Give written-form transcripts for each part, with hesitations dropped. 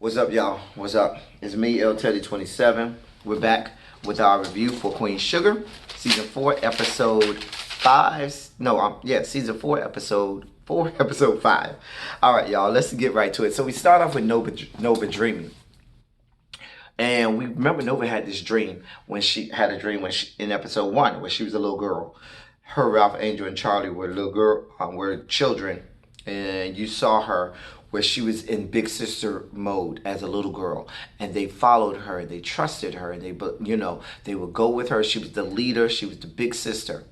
What's up, y'all? What's up? It's me, L Teddy 27. We're back with our review for Queen Sugar, season 4, episode 5. Season 4, episode 4, episode 5. All right, y'all, let's get right to it. So we start off with Nova dreaming. And we remember Nova had this dream in episode 1 where she was a little girl. Her, Ralph, Angel, and Charlie were children, and you saw her where she was in big sister mode as a little girl, and they followed her and they trusted her, and they would go with her. She was the leader. She was the big sister.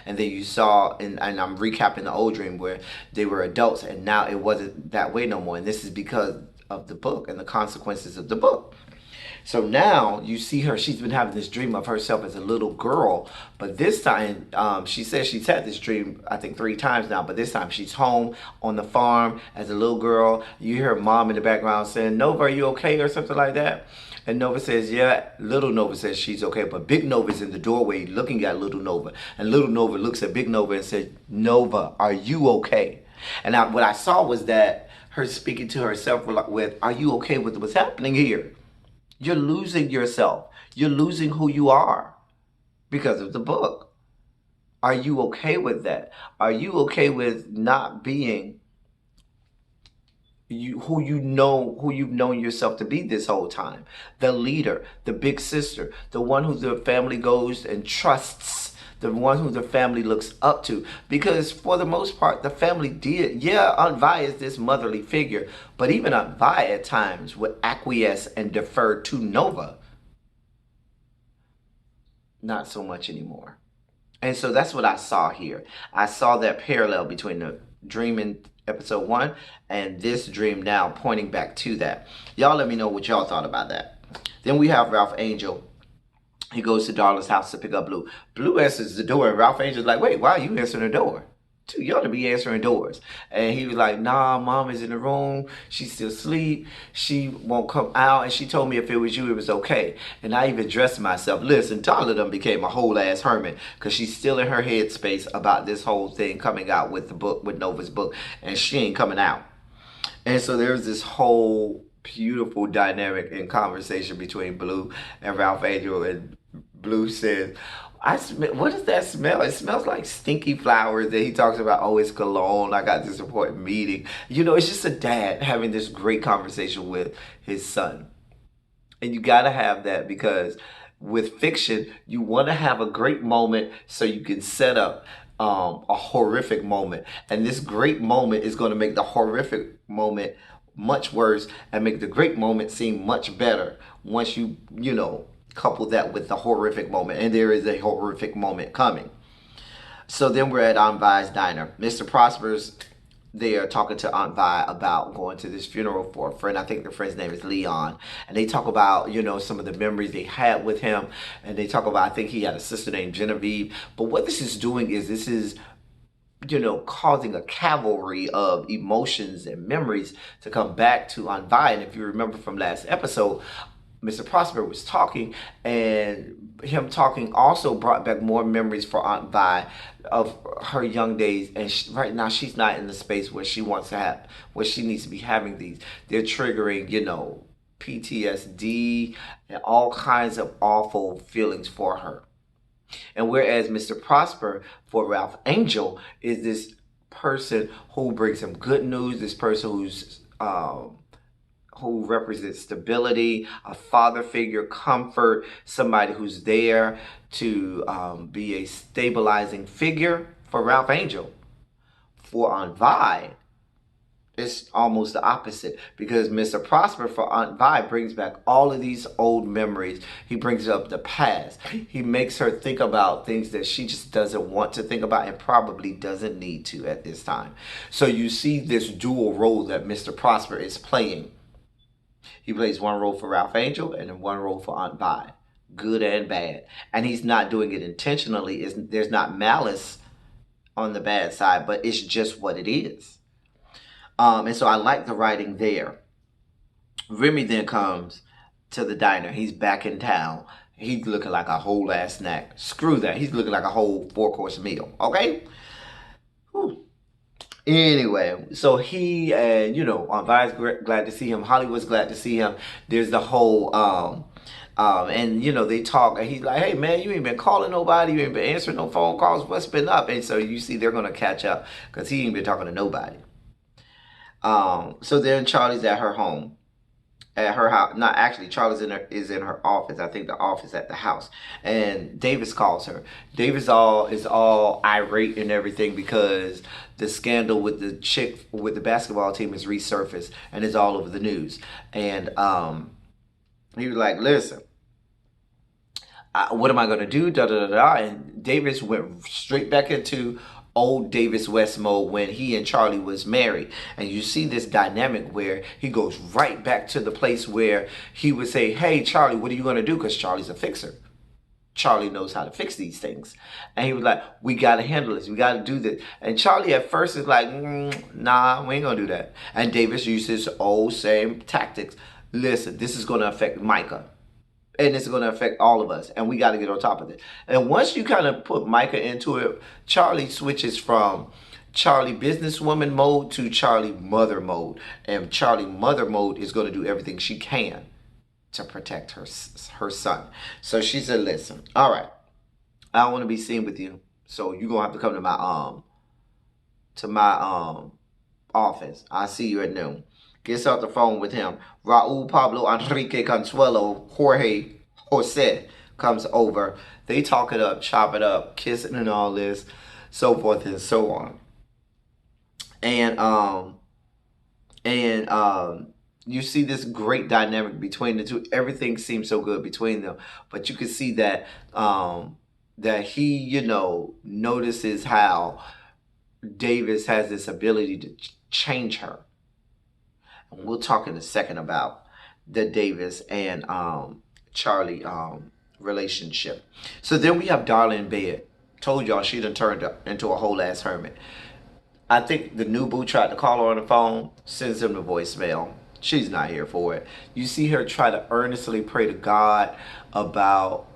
And then you saw, and I'm recapping the old dream where they were adults, and now it wasn't that way no more. And this is because of the book and the consequences of the book. So now you see her, she's been having this dream of herself as a little girl, but this time she says she's had this dream, I think 3 times now, but this time she's home on the farm as a little girl. You hear her mom in the background saying, "Nova, are you okay?" or something like that. And Nova says, yeah. Little Nova says she's okay, but Big Nova's in the doorway looking at Little Nova. And Little Nova looks at Big Nova and said, "Nova, are you okay?" And what I saw was that her speaking to herself with, "Are you okay with what's happening here? You're losing yourself. You're losing who you are because of the book. Are you okay with that? Are you okay with not being who you've known yourself to be this whole time? The leader, the big sister, the one who the family goes and trusts, the one who the family looks up to. Because for the most part, the family did. Yeah, Aunt Vi is this motherly figure, but even Aunt Vi at times would acquiesce and defer to Nova. Not so much anymore. And so that's what I saw here. I saw that parallel between the dream in episode 1 and this dream now pointing back to that. Y'all let me know what y'all thought about that. Then we have Ralph Angel. He goes to Darla's house to pick up Blue. Blue answers the door, and Ralph Angel's like, "Wait, why are you answering the door? You ought to be answering doors." And he was like, "Nah, Mom is in the room. She's still asleep. She won't come out. And she told me if it was you, it was okay." And I even dressed myself. Listen, Darla done became a whole ass hermit because she's still in her headspace about this whole thing coming out with the book, with Nova's book, and she ain't coming out. And so there's this whole beautiful dynamic and conversation between Blue and Ralph Angel, and Blue says, "What does that smell? It smells like stinky flowers." That he talks about, "Oh, it's cologne. I got this important meeting." It's just a dad having this great conversation with his son. And you got to have that because with fiction, you want to have a great moment so you can set up a horrific moment. And this great moment is going to make the horrific moment much worse and make the great moment seem much better once you couple that with the horrific moment. And there is a horrific moment coming. So then we're at Aunt Vi's diner. Mr. Prosper's there talking to Aunt Vi about going to this funeral for a friend. I think the friend's name is Leon. And they talk about, some of the memories they had with him. And they talk about, I think he had a sister named Genevieve. But what this is doing is causing a cavalry of emotions and memories to come back to Aunt Vi. And if you remember from last episode, Mr. Prosper was talking, and him talking also brought back more memories for Aunt Vi of her young days. And right now, she's not in the space where she needs to be having these. They're triggering, PTSD and all kinds of awful feelings for her. And whereas Mr. Prosper for Ralph Angel is this person who brings him good news, this person who represents stability, a father figure, comfort, somebody who's there to be a stabilizing figure for Ralph Angel. For Aunt Vi, it's almost the opposite because Mr. Prosper for Aunt Vi brings back all of these old memories. He brings up the past. He makes her think about things that she just doesn't want to think about and probably doesn't need to at this time. So you see this dual role that Mr. Prosper is playing. He plays one role for Ralph Angel and then one role for Aunt Vi, good and bad. And he's not doing it intentionally. There's not malice on the bad side, but it's just what it is. And so I like the writing there. Remy then comes to the diner. He's back in town. He's looking like a whole ass snack. Screw that. He's looking like a whole 4-course meal. Okay? Whew. Anyway, so he and Vi's glad to see him. Hollywood's glad to see him. There's the whole and they talk, and he's like, "Hey man, you ain't been calling nobody. You ain't been answering no phone calls. What's been up?" And so you see they're gonna catch up because he ain't been talking to nobody. So then Charlie's at her home, at her house. Not actually, Charlie's is in her office. I think the office at the house. And Davis calls her. Davis is all irate and everything because the scandal with the chick with the basketball team has resurfaced and is all over the news. And he was like, "Listen, what am I gonna do?" Da da da da. And Davis went straight back into old Davis West mode when he and Charlie was married. And you see this dynamic where he goes right back to the place where he would say, "Hey Charlie, what are you gonna do?" Because Charlie's a fixer. Charlie knows how to fix these things. And he was like, "We gotta handle this. We gotta do this." And Charlie at first is like, "Nah, we ain't gonna do that." And Davis uses his old same tactics. "Listen, this is gonna affect Micah. And it's going to affect all of us. And we got to get on top of it." And once you kind of put Micah into it, Charlie switches from Charlie businesswoman mode to Charlie mother mode. And Charlie mother mode is going to do everything she can to protect her son. So she said, "Listen, all right, I don't want to be seen with you. So you're going to have to come to my office. I'll see you at noon." Gets off the phone with him. Raul, Pablo, Enrique, Consuelo, Jorge, Jose comes over. They talk it up, chop it up, kissing and all this, so forth and so on. And you see this great dynamic between the two. Everything seems so good between them, but you can see that that he, notices how Davis has this ability to change her. And we'll talk in a second about the Davis and Charlie relationship. So then we have Darla in bed. Told y'all she done turned into a whole ass hermit. I think the new boo tried to call her on the phone, sends him the voicemail. She's not here for it. You see her try to earnestly pray to God about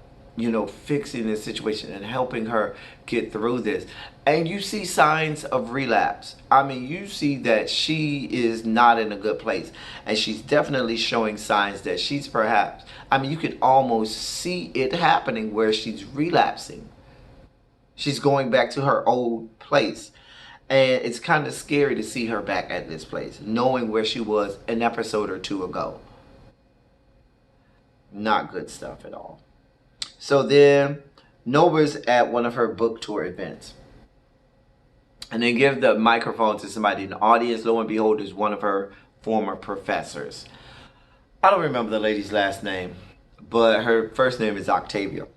fixing this situation and helping her get through this. And you see signs of relapse. I mean, you see that she is not in a good place. And she's definitely showing signs that she's perhaps, you can almost see it happening where she's relapsing. She's going back to her old place. And it's kind of scary to see her back at this place, knowing where she was an episode or two ago. Not good stuff at all. So then Nova's at one of her book tour events. And they give the microphone to somebody in the audience. Lo and behold, is one of her former professors. I don't remember the lady's last name, but her first name is Octavia.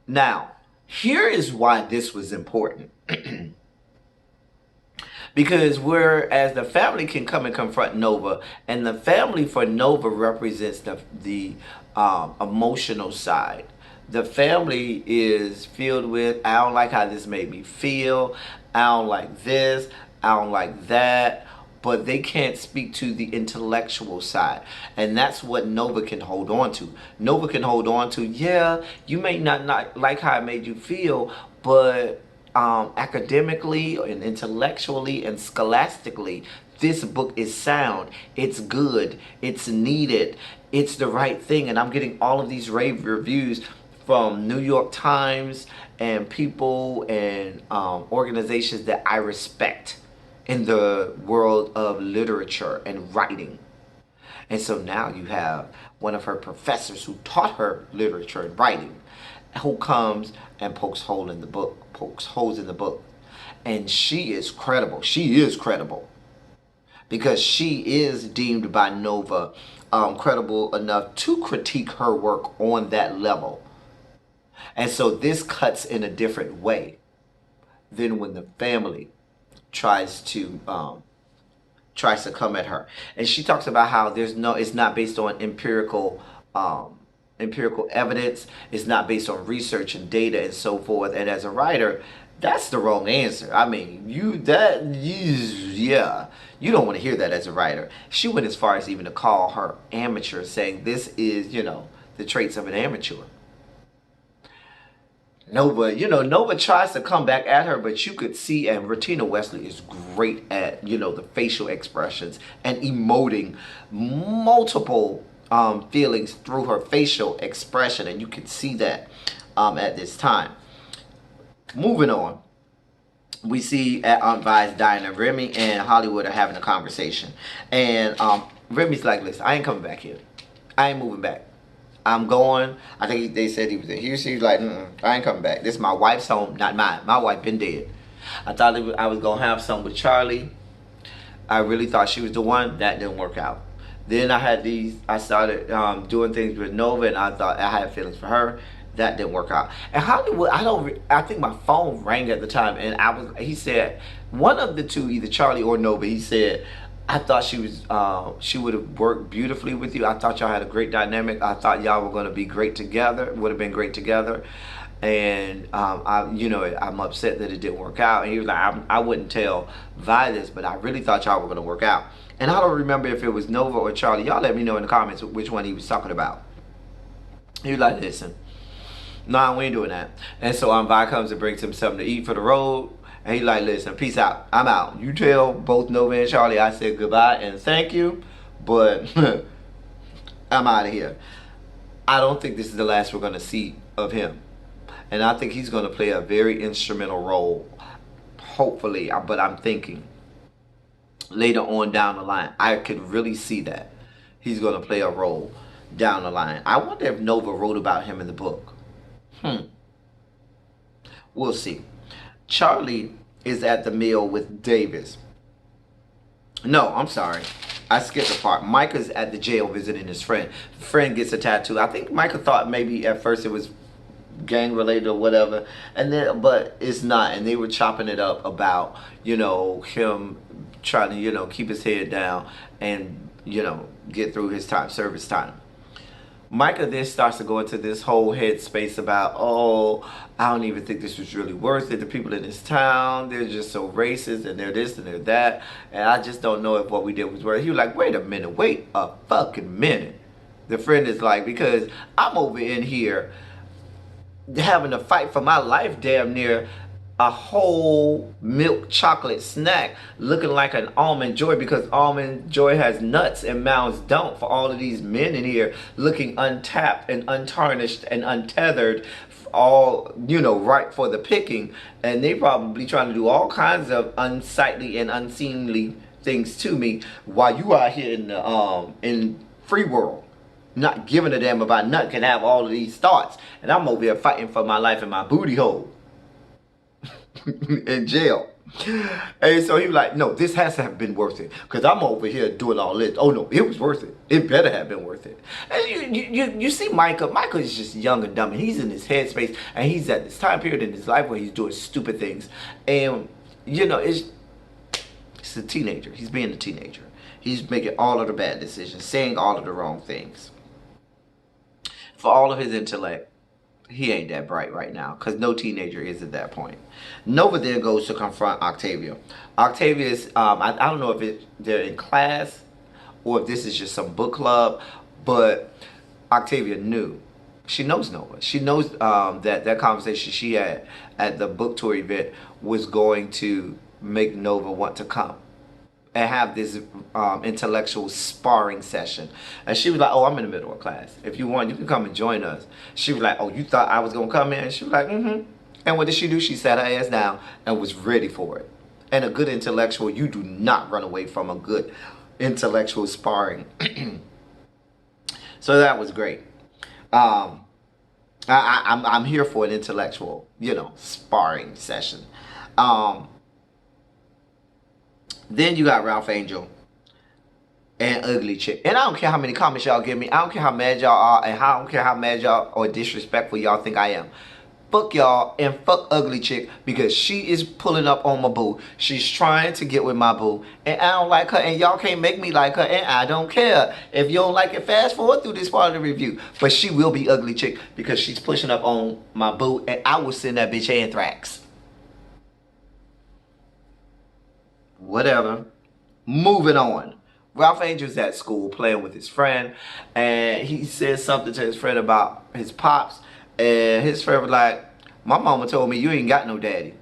Now, here is why this was important. Because whereas the family can come and confront Nova, and the family for Nova represents the emotional side. The family is filled with, "I don't like how this made me feel. I don't like this. I don't like that." But they can't speak to the intellectual side. And that's what Nova can hold on to. Nova can hold on to, yeah, you may not like how it made you feel, but academically and intellectually and scholastically, this book is sound. It's good. It's needed. It's the right thing. And I'm getting all of these rave reviews from New York Times and people and organizations that I respect in the world of literature and writing. And so now you have one of her professors who taught her literature and writing, who comes and pokes holes in the book. And she is credible. She is credible. Because she is deemed by Nova credible enough to critique her work on that level. And so this cuts in a different way than when the family tries to come at her. And she talks about how it's not based on empirical evidence. It's not based on research and data and so forth. And as a writer, that's the wrong answer. You don't want to hear that as a writer. She went as far as even to call her amateur, saying this is, the traits of an amateur. Nova, Nova tries to come back at her, but you could see, and Retina Wesley is great at, the facial expressions and emoting multiple feelings through her facial expression, and you can see that at this time. Moving on, we see at Aunt Vi's diner, Remy and Hollywood are having a conversation, and Remy's like, "Listen, I ain't coming back here. I ain't moving back. I'm going." I think they said he was in Houston. He's like, "I ain't coming back. This is my wife's home, not mine. My wife been dead. I thought I was gonna have something with Charlie. I really thought she was the one. That didn't work out. Then I started doing things with Nova, and I thought I had feelings for her. That didn't work out." And Hollywood, I think my phone rang at the time, and he said, one of the two, either Charlie or Nova, he said, "I thought she would have worked beautifully with you. I thought y'all had a great dynamic. I thought y'all were going to be great together, would have been great together. And I'm upset that it didn't work out." And he was like, "I wouldn't tell Vi this, but I really thought y'all were going to work out." And I don't remember if it was Nova or Charlie. Y'all let me know in the comments which one he was talking about. He was like, "Listen, nah, we ain't doing that." And so Vi comes and brings him something to eat for the road. And he's like, "Listen, peace out. I'm out. You tell both Nova and Charlie I said goodbye and thank you, but I'm out of here." I don't think this is the last we're going to see of him. And I think he's going to play a very instrumental role, hopefully. But I'm thinking later on down the line, I could really see that he's going to play a role down the line. I wonder if Nova wrote about him in the book. We'll see. Charlie is at the meal with Davis. No, I'm sorry. I skipped a part. Micah's at the jail visiting his friend. Friend gets a tattoo. I think Micah thought maybe at first it was gang related or whatever, but it's not. And they were chopping it up about him trying to keep his head down and get through his service time. Micah then starts to go into this whole headspace about, "Oh, I don't even think this was really worth it. The people in this town, they're just so racist, and they're this and they're that, and I just don't know if what we did was worth it." He was like, "Wait a minute, wait a fucking minute." The friend is like, "Because I'm over in here having to fight for my life damn near a whole milk chocolate snack looking like an almond joy, because almond joy has nuts and Mounds don't, for all of these men in here looking untapped and untarnished and untethered, all right for the picking, and they probably trying to do all kinds of unsightly and unseemly things to me while you out here in the in free world not giving a damn about nothing, can have all of these thoughts, and I'm over here fighting for my life in my booty hole in jail." And so he was like, "No, this has to have been worth it, because I'm over here doing all this. Oh no, it was worth it. It better have been worth it." And you see Micah. Micah is just young and dumb, and he's in his headspace, and he's at this time period in his life where he's doing stupid things, and it's a teenager. He's being a teenager. He's making all of the bad decisions, saying all of the wrong things. For all of his intellect, he ain't that bright right now, because no teenager is at that point. Nova then goes to confront Octavia. Octavia is, I don't know if they're in class or if this is just some book club, but Octavia knew. She knows Nova. She knows that conversation she had at the book tour event was going to make Nova want to come and have this intellectual sparring session. And she was like, "Oh, I'm in the middle of class. If you want, you can come and join us." She was like, "Oh, you thought I was going to come in?" And she was like, "Mm-hmm." And what did she do? She sat her ass down and was ready for it. And a good intellectual, you do not run away from a good intellectual sparring. So that was great. I'm here for an intellectual, sparring session. Then you got Ralph Angel and Ugly Chick. And I don't care how many comments y'all give me. I don't care how mad y'all are, and I don't care how mad y'all or disrespectful y'all think I am. Fuck y'all and fuck Ugly Chick, because she is pulling up on my boo. She's trying to get with my boo, and I don't like her, and y'all can't make me like her, and I don't care. If you don't like it, fast forward through this part of the review. But she will be Ugly Chick, because she's pushing up on my boo, and I will send that bitch anthrax. Whatever. Moving on. Ralph Angel's at school playing with his friend, and he says something to his friend about his pops, and his friend was like, My mama told me you ain't got no daddy.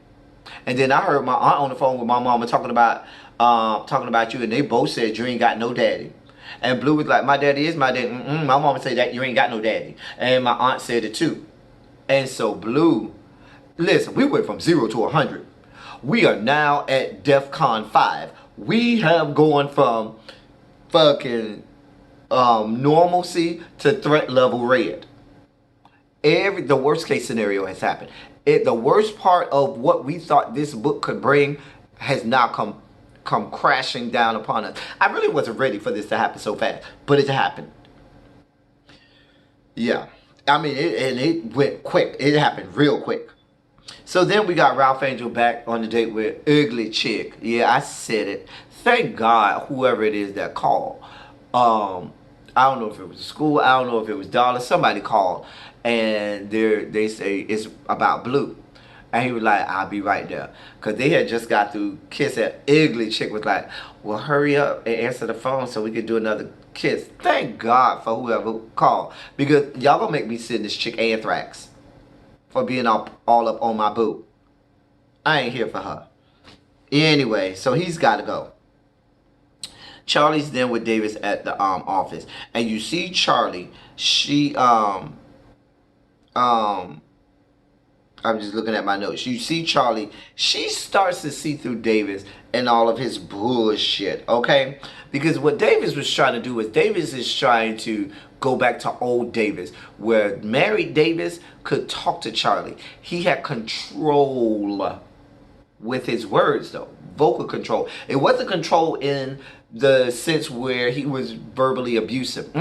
And then I heard my aunt on the phone with my mama talking about you, and they both said you ain't got no daddy. And Blue was like, my daddy is my daddy. My mama said that you ain't got no daddy. And my aunt said it too. And so Blue, listen, we went from 0 to 100. We are now at DEFCON 5. We have gone from fucking normalcy to threat level red. The worst case scenario has happened. The worst part of what we thought this book could bring has now come crashing down upon us. I really wasn't ready for this to happen so fast, but it happened. Yeah, I mean, it went quick. It happened real quick. So then we got Ralph Angel back on the date with Ugly Chick. Yeah, I said it. Thank God, whoever it is that called. I don't know if it was school. I don't know if it was Dollar. Somebody called, and they say it's about Blue. And he was like, I'll be right there. Because they had just got through kiss. That Ugly Chick was like, well, hurry up and answer the phone so we could do another kiss. Thank God for whoever called. Because y'all gonna make me send this chick anthrax for being all up on my boo. I ain't here for her. Anyway, so he's got to go. Charlie's then with Davis at the office. And you see Charlie, I'm just looking at my notes. You see Charlie, she starts to see through Davis and all of his bullshit, okay? Because what Davis was trying to do is Davis is trying to go back to old Davis, where married Davis could talk to Charlie. He had control with his words, though. Vocal control. It wasn't control in the sense where he was verbally abusive.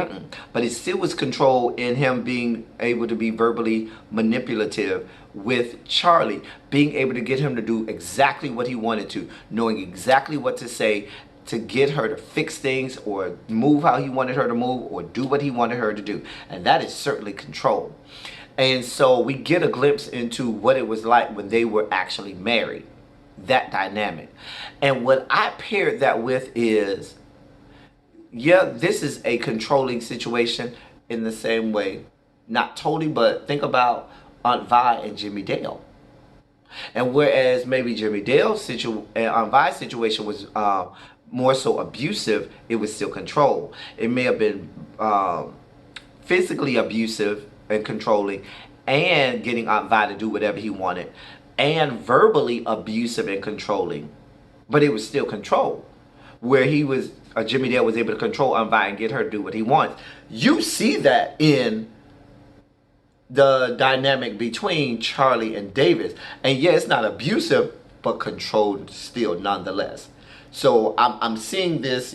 But it still was control in him being able to be verbally manipulative with Charlie. Being able to get him to do exactly what he wanted to. Knowing exactly what to say to get her to fix things or move how he wanted her to move or do what he wanted her to do. And that is certainly control. And so we get a glimpse into what it was like when they were actually married. That dynamic. And what I paired that with is, yeah, this is a controlling situation in the same way. Not totally, but think about Aunt Vi and Jimmy Dale. And whereas maybe Jimmy Dale's and Aunt Vi's situation was more so abusive, it was still control. It may have been physically abusive and controlling and getting Aunt Vi to do whatever he wanted, and verbally abusive and controlling, but it was still control, where Jimmy Dale was able to control Aunt Vi and get her to do what he wants. You see that in the dynamic between Charlie and Davis, and yeah, it's not abusive, but controlled still nonetheless. So I'm seeing this,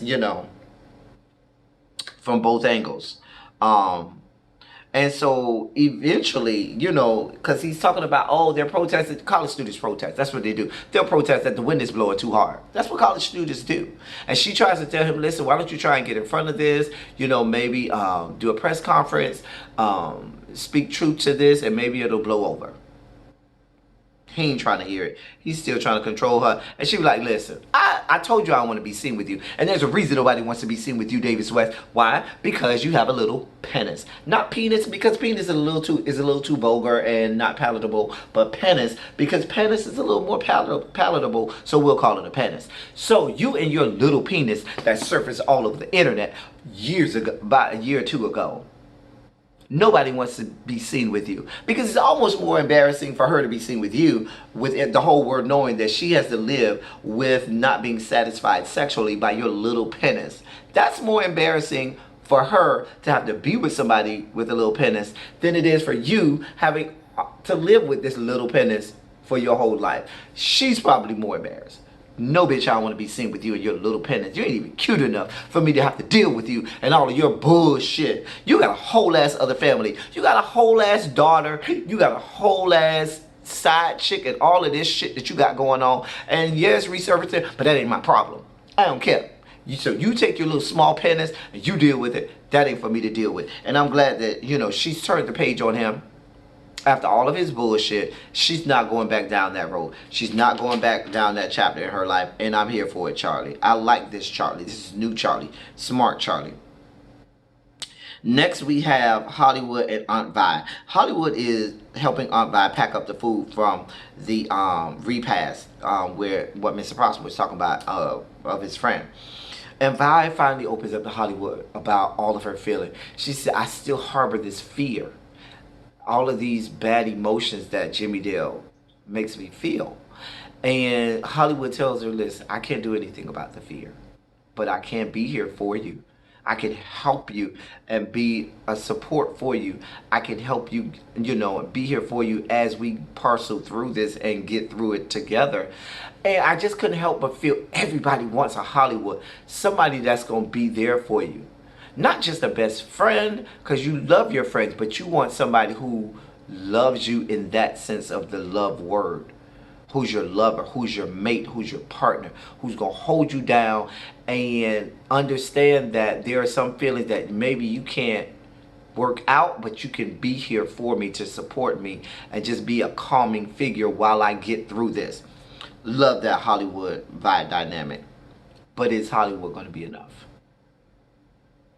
from both angles. And so eventually, because he's talking about, they're protesting, college students protest. That's what they do. They'll protest that the wind is blowing too hard. That's what college students do. And she tries to tell him, listen, why don't you try and get in front of this? Maybe do a press conference, speak truth to this, and maybe it'll blow over. He ain't trying to hear it. He's still trying to control her. And she was like, listen, I told you I want to be seen with you. And there's a reason nobody wants to be seen with you, Davis West. Why? Because you have a little penis. Not penis, because penis is a little too vulgar and not palatable. But penis, because penis is a little more palatable. So we'll call it a penis. So you and your little penis that surfaced all over the internet years ago, about a year or two ago. Nobody wants to be seen with you, because it's almost more embarrassing for her to be seen with you, with the whole world knowing that she has to live with not being satisfied sexually by your little penis. That's more embarrassing for her to have to be with somebody with a little penis than it is for you having to live with this little penis for your whole life. She's probably more embarrassed. No, bitch, I don't want to be seen with you and your little penis. You ain't even cute enough for me to have to deal with you and all of your bullshit. You got a whole ass other family. You got a whole ass daughter. You got a whole ass side chick and all of this shit that you got going on. And yes, resurfacing, but that ain't my problem. I don't care. So you take your little small penis and you deal with it. That ain't for me to deal with. And I'm glad that, she's turned the page on him. After all of his bullshit, she's not going back down that road. She's not going back down that chapter in her life. And I'm here for it, Charlie. I like this Charlie. This is new Charlie. Smart Charlie. Next, we have Hollywood and Aunt Vi. Hollywood is helping Aunt Vi pack up the food from the repast, where what Mr. Prosper was talking about of his friend. And Vi finally opens up to Hollywood about all of her feelings. She said, I still harbor this fear, all of these bad emotions that Jimmy Dale makes me feel. And Hollywood tells her, listen, I can't do anything about the fear, but I can be here for you. I can help you and be a support for you. I can help you, be here for you as we parcel through this and get through it together. And I just couldn't help but feel everybody wants a Hollywood, somebody that's going to be there for you. Not just a best friend, because you love your friends, but you want somebody who loves you in that sense of the love word. Who's your lover, who's your mate, who's your partner, who's going to hold you down and understand that there are some feelings that maybe you can't work out, but you can be here for me to support me and just be a calming figure while I get through this. Love that Hollywood vibe dynamic. But is Hollywood going to be enough?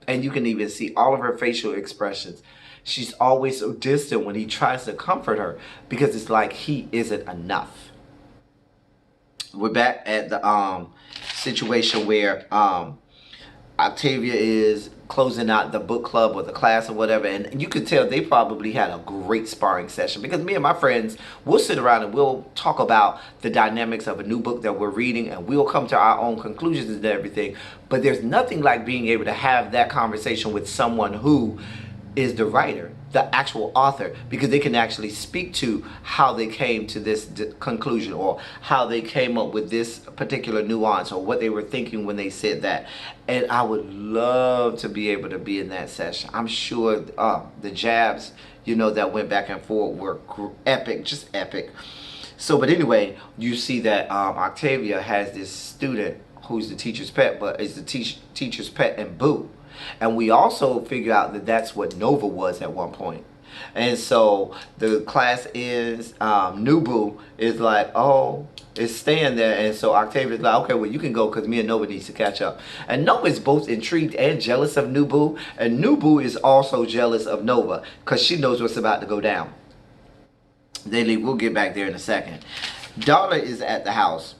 And you can even see all of her facial expressions. She's always so distant when he tries to comfort her because it's like he isn't enough. We're back at the situation where Octavia is closing out the book club or the class or whatever, and you could tell they probably had a great sparring session, because me and my friends will sit around and we'll talk about the dynamics of a new book that we're reading, and we'll come to our own conclusions and everything. But there's nothing like being able to have that conversation with someone who is the writer, the actual author, because they can actually speak to how they came to this conclusion, or how they came up with this particular nuance, or what they were thinking when they said that. And I would love to be able to be in that session. I'm sure the jabs, that went back and forth were epic, just epic. So, but anyway, you see that Octavia has this student who's the teacher's pet, but is the teacher's pet and boo. And we also figure out that that's what Nova was at one point. And so the class is, Nubu is like, oh, it's staying there. And so Octavia's like, okay, well, you can go because me and Nova needs to catch up. And Nova is both intrigued and jealous of Nubu. And Nubu is also jealous of Nova because she knows what's about to go down. They leave. We'll get back there in a second. Darla is at the house.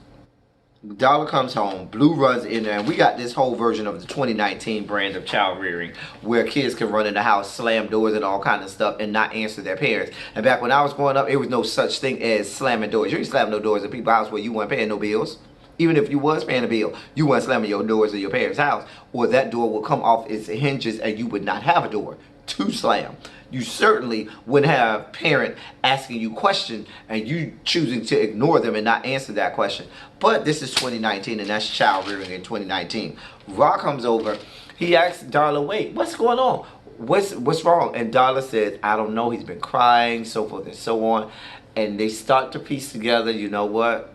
Darla comes home, Blue runs in there, and we got this whole version of the 2019 brand of child rearing where kids can run in the house, slam doors and all kind of stuff and not answer their parents. And back when I was growing up, there was no such thing as slamming doors. You didn't slam no doors in people's house where you weren't paying no bills. Even if you was paying a bill, you weren't slamming your doors in your parents' house, or that door would come off its hinges and you would not have a door to slam. You certainly wouldn't have parent asking you questions and you choosing to ignore them and not answer that question. But this is 2019, and that's child rearing in 2019. Ra comes over. He asks Darla, wait, what's going on? What's wrong? And Darla says, I don't know. He's been crying, so forth and so on. And they start to piece together, you know what?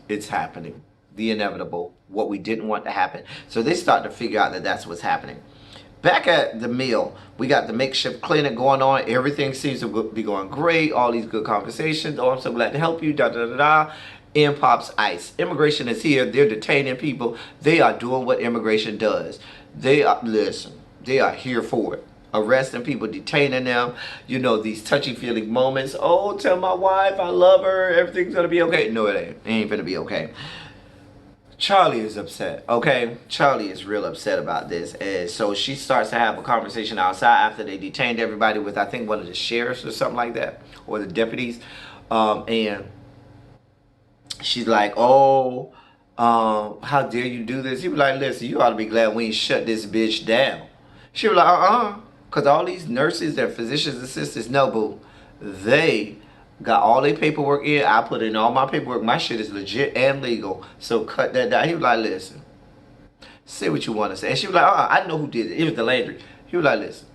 It's happening. The inevitable. What we didn't want to happen. So they start to figure out that that's what's happening. Back at the mill, we got the makeshift clinic going on. Everything seems to be going great. All these good conversations. Oh, I'm so glad to help you. Da da da da. In pops ICE. Immigration is here. They're detaining people. They are doing what immigration does. They are, listen, they are here for it. Arresting people, detaining them. These touchy-feely moments. Oh, tell my wife I love her. Everything's going to be okay. No, it ain't. It ain't going to be okay. Charlie is upset, okay? Charlie is real upset about this. And so she starts to have a conversation outside after they detained everybody with, I think, one of the sheriffs or something like that, or the deputies. And she's like, oh, how dare you do this? He was like, listen, you ought to be glad we ain't shut this bitch down. She was like, because all these nurses and physicians assistants, no, boo, they got all their paperwork in. I put in all my paperwork. My shit is legit and legal. So cut that down. He was like, listen, say what you want to say. And she was like, I know who did it. It was the Landry. He was like, listen,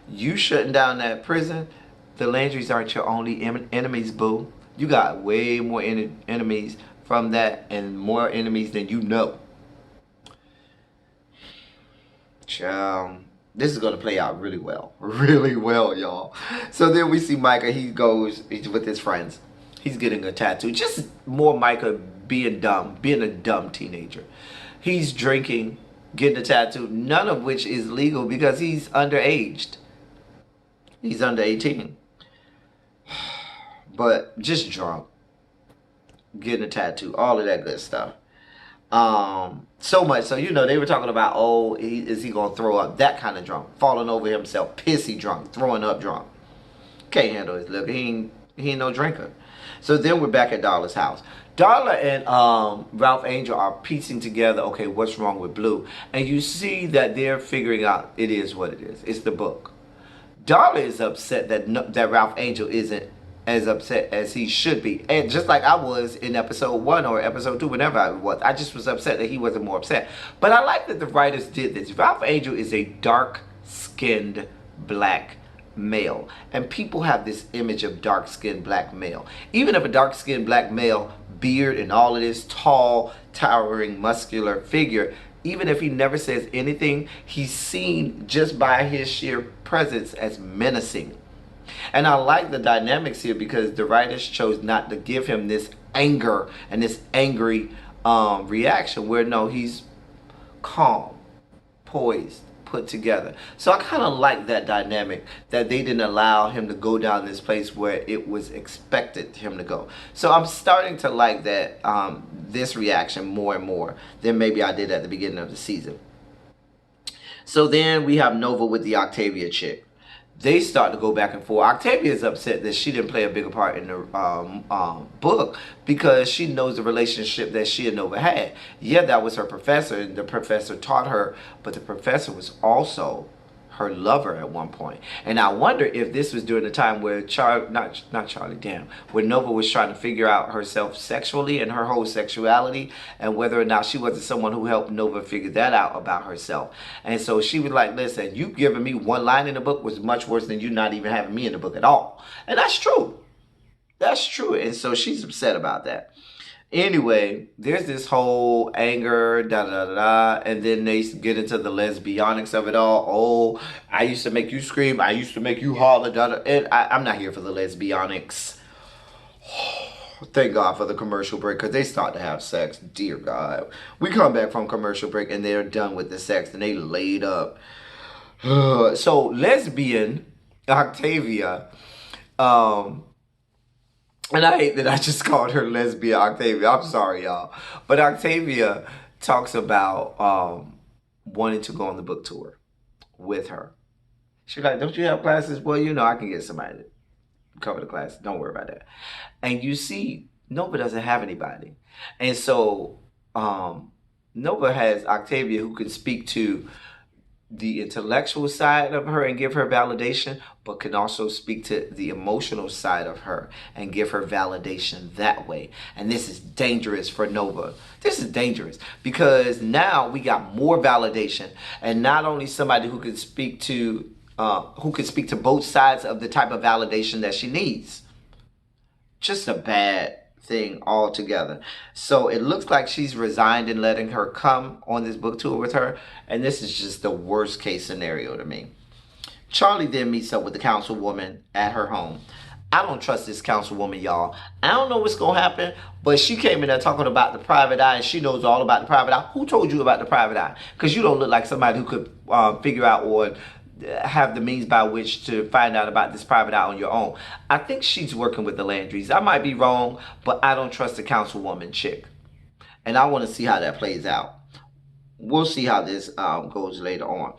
you shutting down that prison, the Landrys aren't your only enemies, boo. You got way more enemies from that, and more enemies than you know. Child. This is going to play out really well. Really well, y'all. So then we see Micah. He's with his friends. He's getting a tattoo. Just more Micah being dumb. Being a dumb teenager. He's drinking. getting a tattoo, none of which is legal because he's underaged. He's under 18. But just drunk, getting a tattoo, all of that good stuff. So much so, they were talking about, oh, is he gonna throw up? That kind of drunk, falling over himself, pissy drunk, throwing up drunk. Can't handle his liquor. He ain't no drinker. So then we're back at Darla's house. Darla and Ralph Angel are piecing together, okay, what's wrong with Blue? And you see that they're figuring out it is what it is. It's the book. Darla is upset that Ralph Angel isn't as upset as he should be. And just like I was in episode 1 or episode 2, whenever I was, I just was upset that he wasn't more upset. But I like that the writers did this. Ralph Angel is a dark-skinned black male. And people have this image of dark-skinned black male. Even if a dark-skinned black male, beard and all of this, tall, towering, muscular figure, even if he never says anything, he's seen just by his sheer presence as menacing. And I like the dynamics here because the writers chose not to give him this anger and this angry reaction, where no, he's calm, poised, put together. So I kind of like that dynamic, that they didn't allow him to go down this place where it was expected him to go. So I'm starting to like that this reaction more and more than maybe I did at the beginning of the season. So then we have Nova with the Octavia chick. They start to go back and forth. Octavia is upset that she didn't play a bigger part in the book because she knows the relationship that she and Nova had. Yeah, that was her professor, and the professor taught her, but the professor was also her lover at one point. And I wonder if this was during the time where where Nova was trying to figure out herself sexually and her whole sexuality, and whether or not she wasn't someone who helped Nova figure that out about herself. And so she was like, listen, you giving me one line in the book was much worse than you not even having me in the book at all. And that's true. That's true. And so she's upset about that. Anyway, there's this whole anger, and then they get into the lesbianics of it all. Oh, I used to make you scream, I used to make you holler, and I'm not here for the lesbianics. Thank God for the commercial break, because they start to have sex. Dear God. We come back from commercial break, and they're done with the sex, and they laid up. So, lesbian Octavia, and I hate that I just called her lesbian Octavia. I'm sorry, y'all. But Octavia talks about wanting to go on the book tour with her. She's like, don't you have classes? Well, I can get somebody to cover the class. Don't worry about that. And you see, Nova doesn't have anybody. And so Nova has Octavia, who can speak to the intellectual side of her and give her validation, but can also speak to the emotional side of her and give her validation that way. And this is dangerous for Nova. This is dangerous because now we got more validation, and not only somebody who can speak to both sides of the type of validation that she needs. Just a bad thing altogether. So it looks like she's resigned and letting her come on this book tour with her, and this is just the worst case scenario to me. Charlie then meets up with the councilwoman at her home. I don't trust this councilwoman, y'all. I don't know what's gonna happen, but she came in there talking about the private eye, and she knows all about the private eye. Who told you about the private eye? Because you don't look like somebody who could figure out or have the means by which to find out about this private eye on your own. I think she's working with the Landrys. I might be wrong, but I don't trust the councilwoman chick. And I want to see how that plays out. We'll see how this goes later on.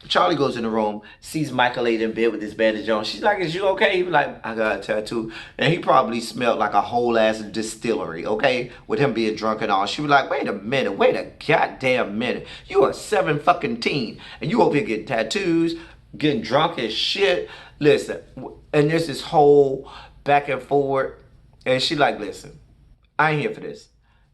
Charlie goes in the room, sees Micah laid in bed with his bandage on. She's like, is you okay? He was like, I got a tattoo. And he probably smelled like a whole ass distillery, okay? With him being drunk and all. She was like, wait a minute, wait a goddamn minute. You are 7 fucking teen. And you over here getting tattoos, getting drunk as shit. Listen, and there's this whole back and forward. And she like, listen, I ain't here for this.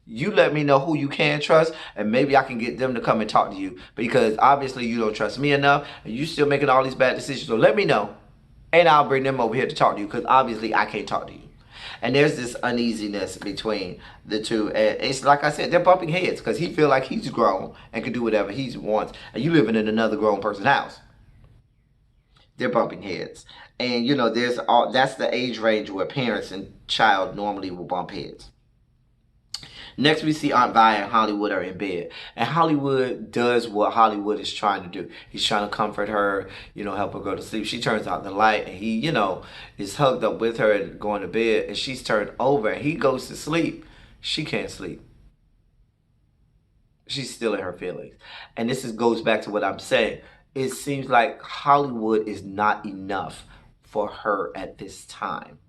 You let me know who you can trust, and maybe I can get them to come and talk to you, because obviously you don't trust me enough, and you still making all these bad decisions. So let me know, and I'll bring them over here to talk to you, because obviously I can't talk to you. And there's this uneasiness between the two. And it's like I said, they're bumping heads, because he feel like he's grown and can do whatever he wants, and you living in another grown person's house. They're bumping heads. And that's the age range where parents and child normally will bump heads. Next, we see Aunt Vi and Hollywood are in bed. And Hollywood does what Hollywood is trying to do. He's trying to comfort her, help her go to sleep. She turns out the light and he, is hugged up with her and going to bed. And she's turned over and he goes to sleep. She can't sleep. She's still in her feelings. And this goes back to what I'm saying. It seems like Hollywood is not enough for her at this time.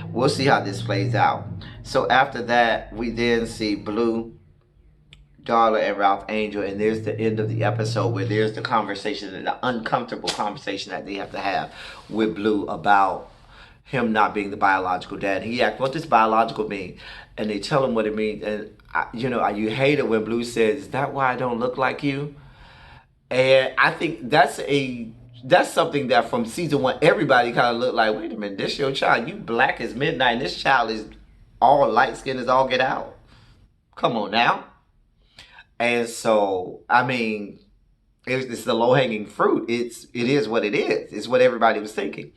We'll see how this plays out. So after that, we then see Blue, Darla, and Ralph Angel, and there's the end of the episode where there's the conversation, and the uncomfortable conversation that they have to have with Blue about him not being the biological dad. He asks, what does biological mean? And they tell him what it means. And, you hate it when Blue says, is that why I don't look like you? And I think that's something that from season 1, everybody kind of looked like, wait a minute, this your child. You black as midnight, and this child is all light skinned as all get out. Come on now. And so, it's the low hanging fruit. It is what it is. It's what everybody was thinking.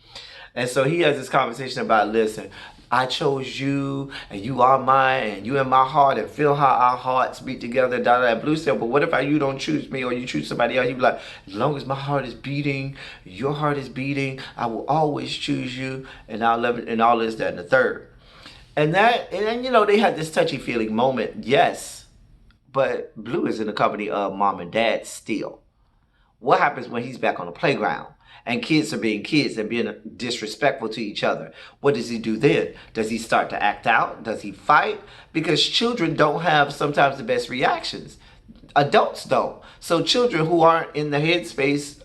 And so he has this conversation about, listen, I chose you, and you are mine, and you in my heart, and feel how our hearts beat together. And Blue said, but what if you don't choose me, or you choose somebody else? He'd be like, as long as my heart is beating, your heart is beating, I will always choose you, and I'll love it, and all this, that, and the third. And they had this touchy-feeling moment, yes, but Blue is in the company of mom and dad still. What happens when he's back on the playground? And kids are being kids and being disrespectful to each other. What does he do then? Does he start to act out? Does he fight? Because children don't have sometimes the best reactions. Adults don't. So children who aren't in the headspace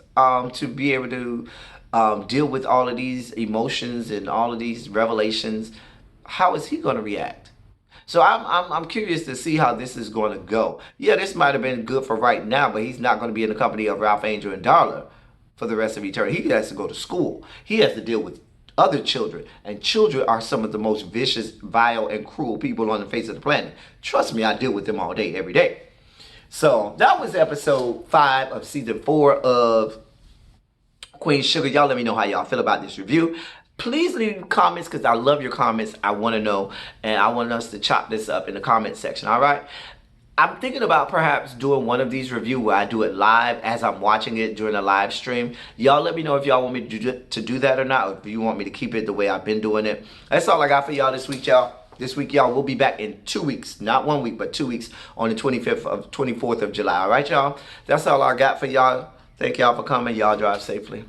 to be able to deal with all of these emotions and all of these revelations, how is he going to react? So I'm curious to see how this is going to go. Yeah, this might have been good for right now, but he's not going to be in the company of Ralph Angel and Darla for the rest of eternity. He has to go to school. He has to deal with other children. And children are some of the most vicious, vile, and cruel people on the face of the planet. Trust me, I deal with them all day, every day. So that was episode 5 of season 4 of Queen Sugar. Y'all let me know how y'all feel about this review. Please leave comments because I love your comments. I want to know, and I want us to chop this up in the comment section, all right? I'm thinking about perhaps doing one of these reviews where I do it live as I'm watching it during a live stream. Y'all let me know if y'all want me to do that or not, or if you want me to keep it the way I've been doing it. That's all I got for y'all this week, y'all. This week, y'all, we'll be back in 2 weeks. Not 1 week, but 2 weeks on the 24th of July. All right, y'all? That's all I got for y'all. Thank y'all for coming. Y'all drive safely.